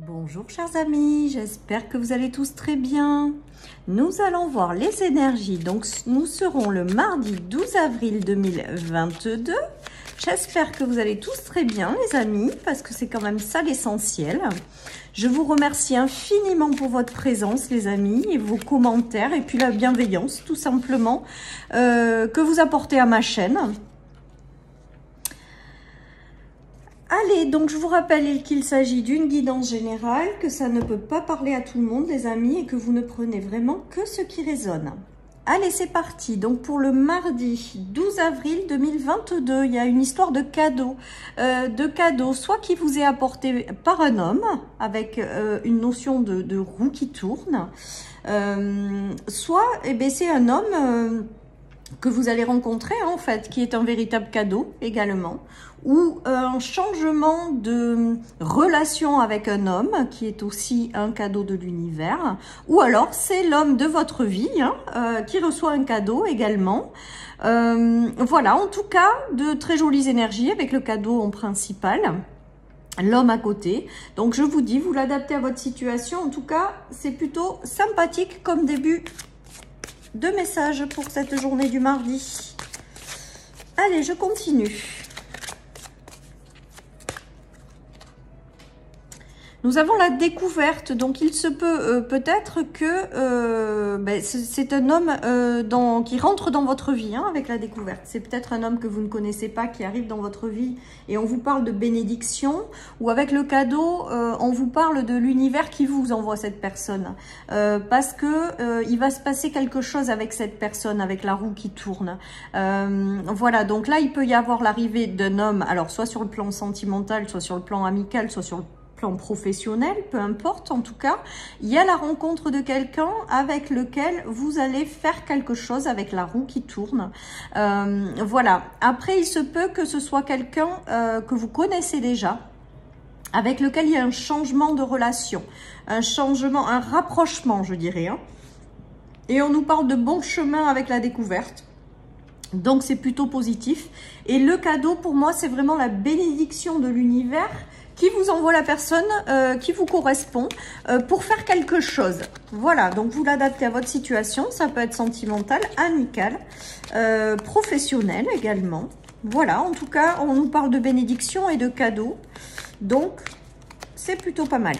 Bonjour chers amis, j'espère que vous allez tous très bien. Nous allons voir les énergies, donc nous serons le mardi 12 avril 2022. J'espère que vous allez tous très bien les amis, parce que c'est quand même ça l'essentiel. Je vous remercie infiniment pour votre présence les amis, et vos commentaires, et puis la bienveillance tout simplement que vous apportez à ma chaîne. Allez, donc je vous rappelle qu'il s'agit d'une guidance générale, que ça ne peut pas parler à tout le monde les amis et que vous ne prenez vraiment que ce qui résonne. Allez, c'est parti. Donc pour le mardi 12 avril 2022, il y a une histoire de cadeau. Soit qui vous est apporté par un homme, avec une notion de roue qui tourne, soit c'est un homme... que vous allez rencontrer en fait, qui est un véritable cadeau également, ou un changement de relation avec un homme, qui est aussi un cadeau de l'univers, ou alors c'est l'homme de votre vie qui reçoit un cadeau également. Voilà, en tout cas, de très jolies énergies avec le cadeau en principal. L'homme à côté. Donc je vous dis, vous l'adaptez à votre situation. En tout cas, c'est plutôt sympathique comme début de messages pour cette journée du mardi. Allez, je continue. Nous avons la découverte, donc il se peut peut-être que c'est un homme qui rentre dans votre vie avec la découverte. C'est peut-être un homme que vous ne connaissez pas qui arrive dans votre vie et on vous parle de bénédiction, ou avec le cadeau, on vous parle de l'univers qui vous envoie cette personne. Parce que il va se passer quelque chose avec cette personne, avec la roue qui tourne. Voilà, donc là il peut y avoir l'arrivée d'un homme, alors soit sur le plan sentimental, soit sur le plan amical, soit sur le plan professionnel, peu importe, en tout cas, il y a la rencontre de quelqu'un avec lequel vous allez faire quelque chose avec la roue qui tourne. Voilà. Après, il se peut que ce soit quelqu'un que vous connaissez déjà, avec lequel il y a un changement de relation, un changement, un rapprochement, je dirais. Et on nous parle de bon chemin avec la découverte. Donc, c'est plutôt positif. Et le cadeau, pour moi, c'est vraiment la bénédiction de l'univers qui vous envoie la personne qui vous correspond pour faire quelque chose. Voilà, donc vous l'adaptez à votre situation. Ça peut être sentimental, amical, professionnel également. Voilà, en tout cas, on nous parle de bénédiction et de cadeaux. Donc, c'est plutôt pas mal.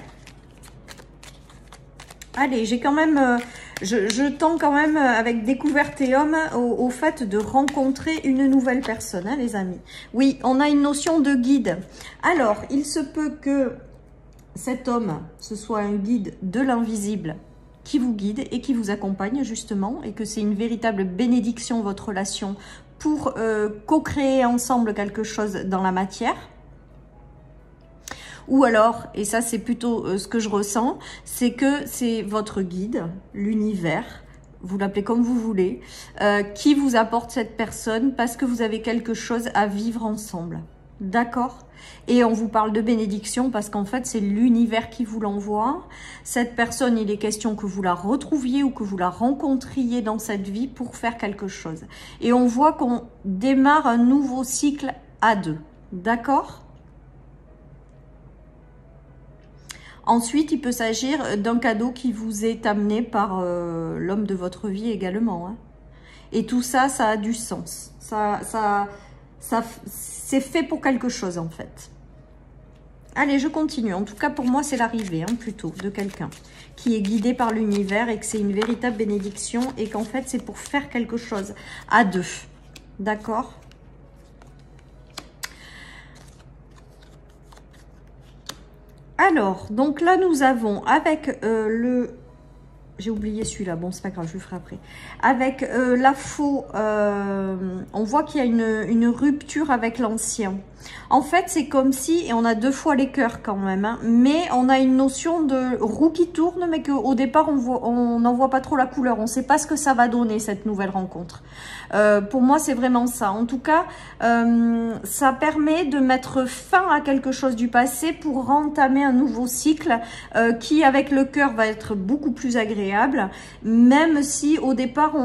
Allez, j'ai quand même... Je tends quand même avec découverte et homme au fait de rencontrer une nouvelle personne, les amis. Oui, on a une notion de guide. Alors, il se peut que cet homme, ce soit un guide de l'invisible qui vous guide et qui vous accompagne justement, et que c'est une véritable bénédiction votre relation pour co-créer ensemble quelque chose dans la matière. Ou alors, et ça c'est plutôt ce que je ressens, c'est que c'est votre guide, l'univers, vous l'appelez comme vous voulez, qui vous apporte cette personne parce que vous avez quelque chose à vivre ensemble. D'accord? Et on vous parle de bénédiction parce qu'en fait, c'est l'univers qui vous l'envoie. Cette personne, il est question que vous la retrouviez ou que vous la rencontriez dans cette vie pour faire quelque chose. Et on voit qu'on démarre un nouveau cycle à deux. D'accord? Ensuite, il peut s'agir d'un cadeau qui vous est amené par l'homme de votre vie également. Et tout ça, ça a du sens. C'est fait pour quelque chose, en fait. Allez, je continue. En tout cas, pour moi, c'est l'arrivée, plutôt, de quelqu'un qui est guidé par l'univers et que c'est une véritable bénédiction et qu'en fait, c'est pour faire quelque chose à deux. D'accord ? Alors, donc là, nous avons avec le... J'ai oublié celui-là, bon, c'est pas grave, je le ferai après. Avec la faux, on voit qu'il y a une rupture avec l'ancien. En fait, c'est comme si, et on a deux fois les cœurs quand même, mais on a une notion de roue qui tourne, mais qu'au départ, on n'en voit pas trop la couleur. On ne sait pas ce que ça va donner, cette nouvelle rencontre. Pour moi, c'est vraiment ça. En tout cas, ça permet de mettre fin à quelque chose du passé pour entamer un nouveau cycle qui, avec le cœur, va être beaucoup plus agréable, même si au départ,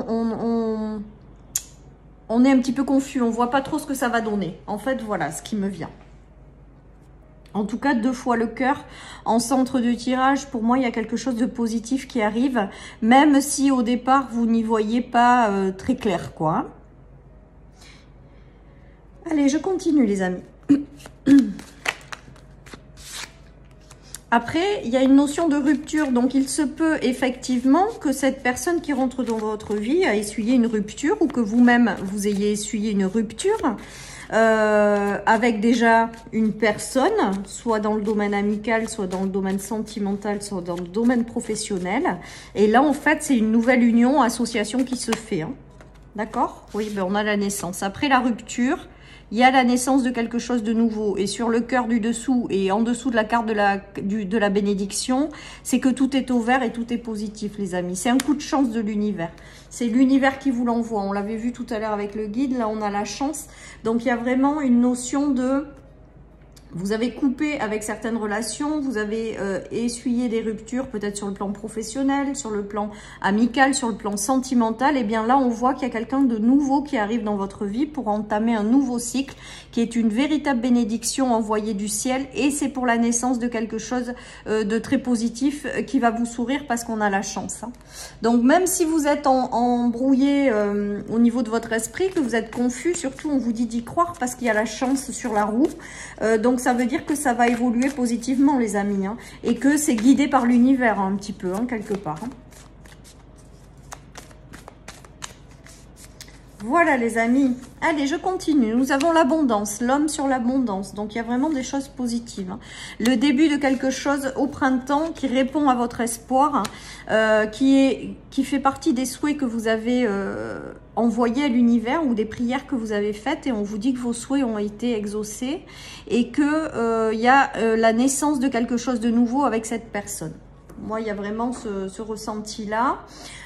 on est un petit peu confus, on ne voit pas trop ce que ça va donner. En fait, voilà ce qui me vient. En tout cas, 2 fois le cœur en centre de tirage. Pour moi, il y a quelque chose de positif qui arrive, même si au départ, vous n'y voyez pas très clair, quoi. Allez, je continue, les amis. Après, il y a une notion de rupture. Donc, il se peut effectivement que cette personne qui rentre dans votre vie a essuyé une rupture ou que vous-même, vous ayez essuyé une rupture avec déjà une personne, soit dans le domaine amical, soit dans le domaine sentimental, soit dans le domaine professionnel. Et là, en fait, c'est une nouvelle union, association qui se fait. Hein. D'accord? Oui, ben on a la naissance. Après la rupture, il y a la naissance de quelque chose de nouveau. Et sur le cœur du dessous et en dessous de la carte de la bénédiction, c'est que tout est au vert et tout est positif, les amis. C'est un coup de chance de l'univers. C'est l'univers qui vous l'envoie. On l'avait vu tout à l'heure avec le guide. Là, on a la chance. Donc, il y a vraiment une notion de... Vous avez coupé avec certaines relations, vous avez essuyé des ruptures, peut-être sur le plan professionnel, sur le plan amical, sur le plan sentimental. Et bien là, on voit qu'il y a quelqu'un de nouveau qui arrive dans votre vie pour entamer un nouveau cycle, qui est une véritable bénédiction envoyée du ciel. Et c'est pour la naissance de quelque chose de très positif qui va vous sourire parce qu'on a la chance. Hein. Donc même si vous êtes embrouillé au niveau de votre esprit, que vous êtes confus, surtout on vous dit d'y croire parce qu'il y a la chance sur la roue. Donc ça veut dire que ça va évoluer positivement, les amis, hein, et que c'est guidé par l'univers, hein, un petit peu, hein, quelque part. Hein. Voilà, les amis. Allez, je continue. Nous avons l'abondance, l'homme sur l'abondance. Donc, il y a vraiment des choses positives. Hein. Le début de quelque chose au printemps qui répond à votre espoir, hein, qui fait partie des souhaits que vous avez envoyés à l'univers ou des prières que vous avez faites et on vous dit que vos souhaits ont été exaucés et que y a la naissance de quelque chose de nouveau avec cette personne. Moi, il y a vraiment ce ressenti-là.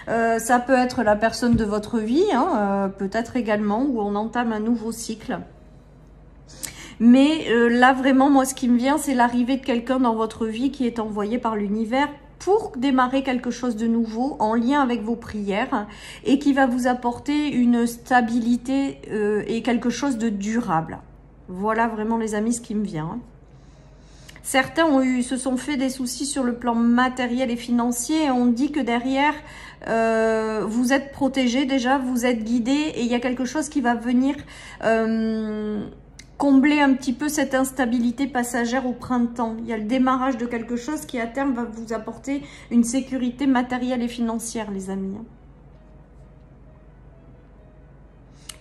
Ça peut être la personne de votre vie, hein, peut-être également, où on entame un nouveau cycle. Mais là, vraiment, moi, ce qui me vient, c'est l'arrivée de quelqu'un dans votre vie qui est envoyé par l'univers pour démarrer quelque chose de nouveau en lien avec vos prières et qui va vous apporter une stabilité et quelque chose de durable. Voilà vraiment, les amis, ce qui me vient. Hein. Certains se sont fait des soucis sur le plan matériel et financier et on dit que derrière, vous êtes protégé déjà, vous êtes guidé et il y a quelque chose qui va venir combler un petit peu cette instabilité passagère au printemps. Il y a le démarrage de quelque chose qui à terme va vous apporter une sécurité matérielle et financière, les amis.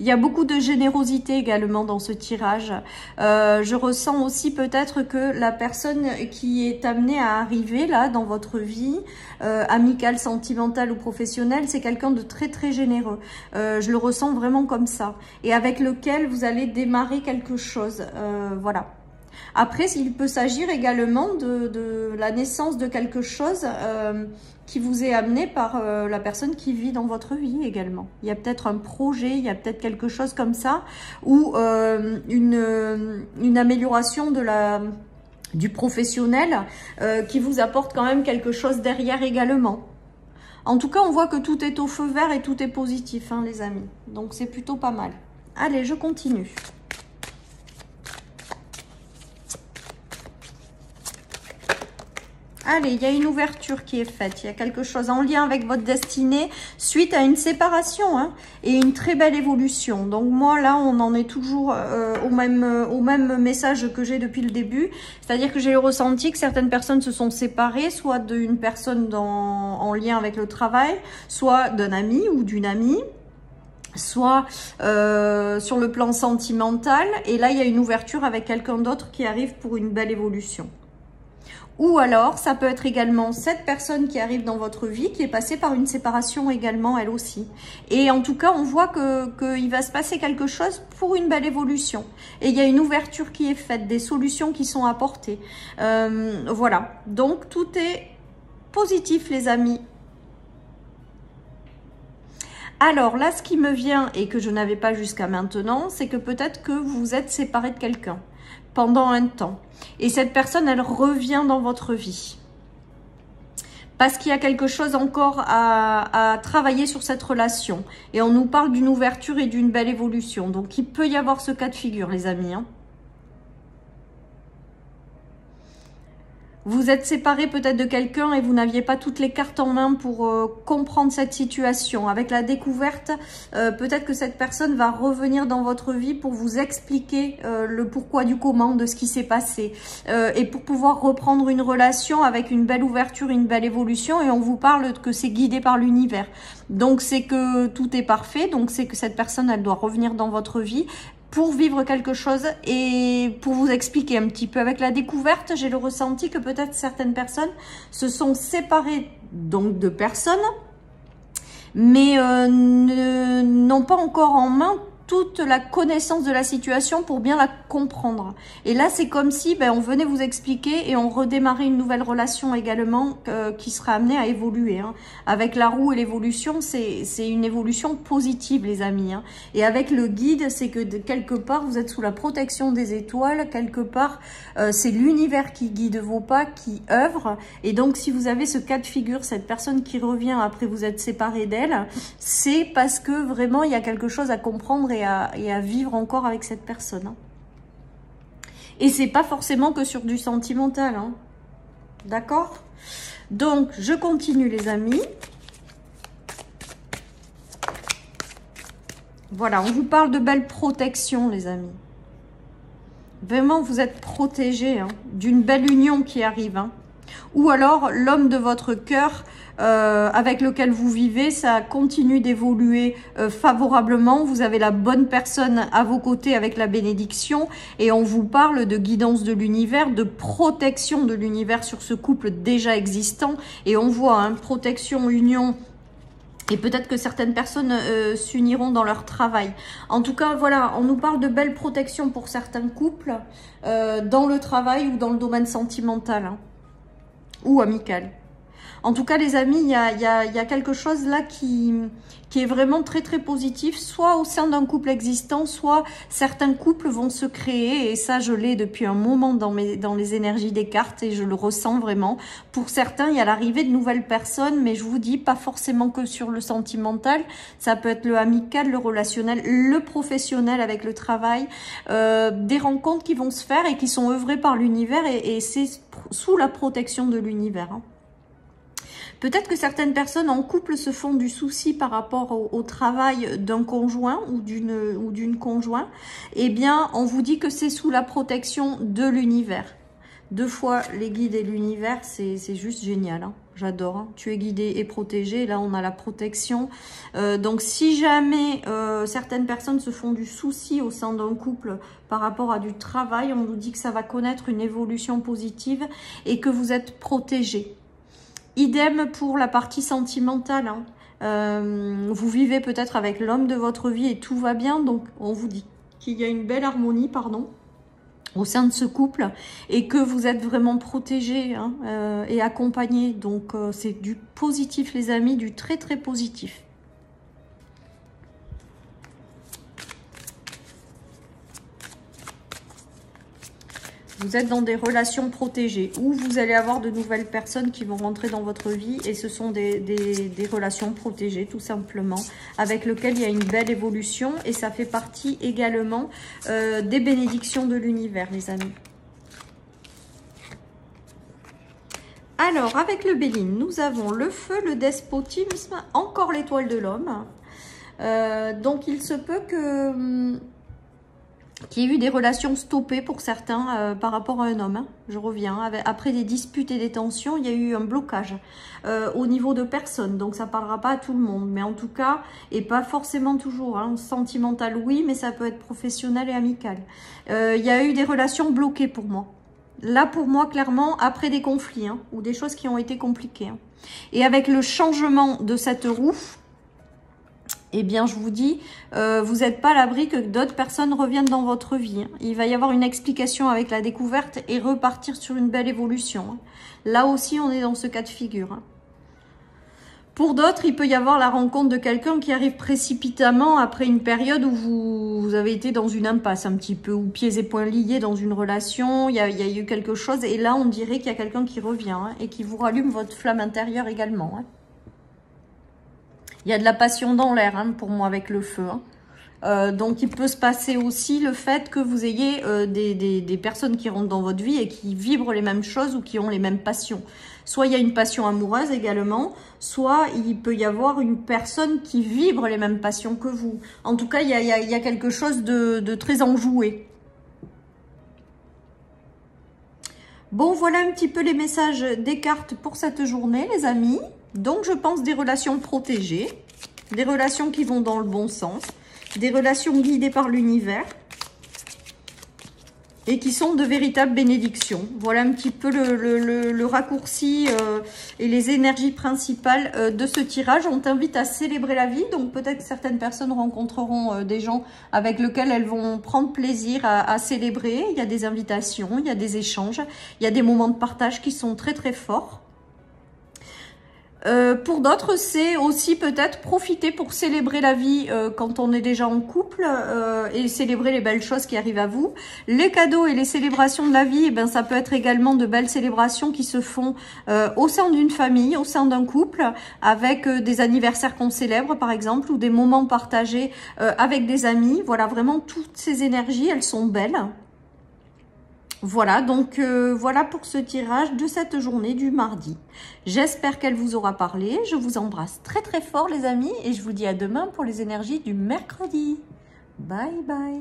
Il y a beaucoup de générosité également dans ce tirage. Je ressens aussi peut-être que la personne qui est amenée à arriver là dans votre vie, amicale, sentimentale ou professionnelle, c'est quelqu'un de très très généreux. Je le ressens vraiment comme ça. Et avec lequel vous allez démarrer quelque chose. Voilà. Après, il peut s'agir également de la naissance de quelque chose qui vous est amené par la personne qui vit dans votre vie également. Il y a peut-être un projet, il y a peut-être quelque chose comme ça, ou une amélioration du professionnel qui vous apporte quand même quelque chose derrière également. En tout cas, on voit que tout est au feu vert et tout est positif, hein, les amis. Donc, c'est plutôt pas mal. Allez, je continue. Allez, il y a une ouverture qui est faite. Il y a quelque chose en lien avec votre destinée suite à une séparation hein, et une très belle évolution. Donc moi, là, on en est toujours au même message que j'ai depuis le début. C'est-à-dire que j'ai le ressenti que certaines personnes se sont séparées, soit d'une personne en lien avec le travail, soit d'un ami ou d'une amie, soit sur le plan sentimental. Et là, il y a une ouverture avec quelqu'un d'autre qui arrive pour une belle évolution. Ou alors, ça peut être également cette personne qui arrive dans votre vie, qui est passée par une séparation également, elle aussi. Et en tout cas, on voit qu'il va se passer quelque chose pour une belle évolution. Et il y a une ouverture qui est faite, des solutions qui sont apportées. Voilà. Donc, tout est positif, les amis. Alors, là, ce qui me vient et que je n'avais pas jusqu'à maintenant, c'est que peut-être que vous vous êtes séparé de quelqu'un pendant un temps. Et cette personne, elle revient dans votre vie. Parce qu'il y a quelque chose encore à travailler sur cette relation. Et on nous parle d'une ouverture et d'une belle évolution. Donc, il peut y avoir ce cas de figure, les amis. Hein. Vous êtes séparé peut-être de quelqu'un et vous n'aviez pas toutes les cartes en main pour comprendre cette situation. Avec la découverte, peut-être que cette personne va revenir dans votre vie pour vous expliquer le pourquoi du comment de ce qui s'est passé. Et pour pouvoir reprendre une relation avec une belle ouverture, une belle évolution. Et on vous parle que c'est guidé par l'univers. Donc c'est que tout est parfait. Donc c'est que cette personne, elle doit revenir dans votre vie pour vivre quelque chose et pour vous expliquer un petit peu. Avec la découverte, j'ai le ressenti que peut-être certaines personnes se sont séparées donc de personnes, mais n'ont pas encore en main toute la connaissance de la situation pour bien la comprendre. Et là, c'est comme si on venait vous expliquer et on redémarrait une nouvelle relation également qui sera amenée à évoluer. Hein. Avec la roue et l'évolution, c'est une évolution positive, les amis. Hein. Et avec le guide, c'est que quelque part, vous êtes sous la protection des étoiles. Quelque part, c'est l'univers qui guide vos pas, qui œuvre. Et donc, si vous avez ce cas de figure, cette personne qui revient après vous êtes séparé d'elle, c'est parce que vraiment, il y a quelque chose à comprendre et à vivre encore avec cette personne. Hein. Et c'est pas forcément que sur du sentimental. Hein. D'accord? Donc, je continue les amis. Voilà, on vous parle de belle protection les amis. Vraiment, vous êtes protégés hein, d'une belle union qui arrive. Hein. Ou alors, l'homme de votre cœur avec lequel vous vivez, ça continue d'évoluer favorablement. Vous avez la bonne personne à vos côtés avec la bénédiction. Et on vous parle de guidance de l'univers, de protection de l'univers sur ce couple déjà existant. Et on voit, hein, protection, union. Et peut-être que certaines personnes s'uniront dans leur travail. En tout cas, voilà, on nous parle de belles protections pour certains couples dans le travail ou dans le domaine sentimental hein, ou amical. En tout cas, les amis, il y a quelque chose là qui est vraiment très très positif, soit au sein d'un couple existant, soit certains couples vont se créer, et ça je l'ai depuis un moment dans les énergies des cartes, et je le ressens vraiment. Pour certains, il y a l'arrivée de nouvelles personnes, mais je vous dis, pas forcément que sur le sentimental, ça peut être le amical, le relationnel, le professionnel avec le travail, des rencontres qui vont se faire et qui sont œuvrées par l'univers, et c'est sous la protection de l'univers. Hein. Peut-être que certaines personnes en couple se font du souci par rapport au travail d'un conjoint ou d'une conjointe. Eh bien, on vous dit que c'est sous la protection de l'univers. Deux fois les guides et l'univers, c'est juste génial. Hein. J'adore. Hein. Tu es guidé et protégé. Là, on a la protection. Donc, si jamais certaines personnes se font du souci au sein d'un couple par rapport à du travail, on nous dit que ça va connaître une évolution positive et que vous êtes protégé. Idem pour la partie sentimentale. Hein. Vous vivez peut-être avec l'homme de votre vie et tout va bien. Donc, on vous dit qu'il y a une belle harmonie, pardon, au sein de ce couple et que vous êtes vraiment protégés hein, et accompagnés. Donc, c'est du positif, les amis, du très, très positif. Vous êtes dans des relations protégées ou vous allez avoir de nouvelles personnes qui vont rentrer dans votre vie et ce sont des relations protégées tout simplement avec lesquelles il y a une belle évolution et ça fait partie également des bénédictions de l'univers les amis. Alors avec le Béline, nous avons le feu, le despotisme, encore l'étoile de l'homme. Donc il se peut que... qu'il y ait eu des relations stoppées pour certains par rapport à un homme. Hein. Je reviens. Après des disputes et des tensions, il y a eu un blocage au niveau de personnes. Donc, ça ne parlera pas à tout le monde. Mais en tout cas, et pas forcément toujours. Hein. Sentimental, oui, mais ça peut être professionnel et amical. Il y a eu des relations bloquées pour moi. Là, pour moi, clairement, après des conflits hein, ou des choses qui ont été compliquées. Hein. Et avec le changement de cette roue... eh bien, je vous dis, vous n'êtes pas à l'abri que d'autres personnes reviennent dans votre vie. Hein. Il va y avoir une explication avec la découverte et repartir sur une belle évolution. Hein. Là aussi, on est dans ce cas de figure. Hein. Pour d'autres, il peut y avoir la rencontre de quelqu'un qui arrive précipitamment après une période où vous avez été dans une impasse un petit peu, ou pieds et poings liés dans une relation, il y a eu quelque chose. Et là, on dirait qu'il y a quelqu'un qui revient hein, et qui vous rallume votre flamme intérieure également. Hein. Il y a de la passion dans l'air hein, pour moi avec le feu. Hein. Donc, il peut se passer aussi le fait que vous ayez des personnes qui rentrent dans votre vie et qui vibrent les mêmes choses ou qui ont les mêmes passions. Soit il y a une passion amoureuse également, soit il peut y avoir une personne qui vibre les mêmes passions que vous. En tout cas, il y a quelque chose de très enjoué. Bon, voilà un petit peu les messages des cartes pour cette journée, les amis. Donc, je pense des relations protégées, des relations qui vont dans le bon sens, des relations guidées par l'univers et qui sont de véritables bénédictions. Voilà un petit peu le raccourci et les énergies principales de ce tirage. On t'invite à célébrer la vie. Donc peut-être que certaines personnes rencontreront des gens avec lesquels elles vont prendre plaisir à célébrer. Il y a des invitations, il y a des échanges, il y a des moments de partage qui sont très très forts. Pour d'autres, c'est aussi peut-être profiter pour célébrer la vie quand on est déjà en couple et célébrer les belles choses qui arrivent à vous. Les cadeaux et les célébrations de la vie, eh ben, ça peut être également de belles célébrations qui se font au sein d'une famille, au sein d'un couple, avec des anniversaires qu'on célèbre par exemple, ou des moments partagés avec des amis. Voilà, vraiment toutes ces énergies, elles sont belles. Voilà, donc voilà pour ce tirage de cette journée du mardi. J'espère qu'elle vous aura parlé. Je vous embrasse très très fort les amis et je vous dis à demain pour les énergies du mercredi. Bye bye.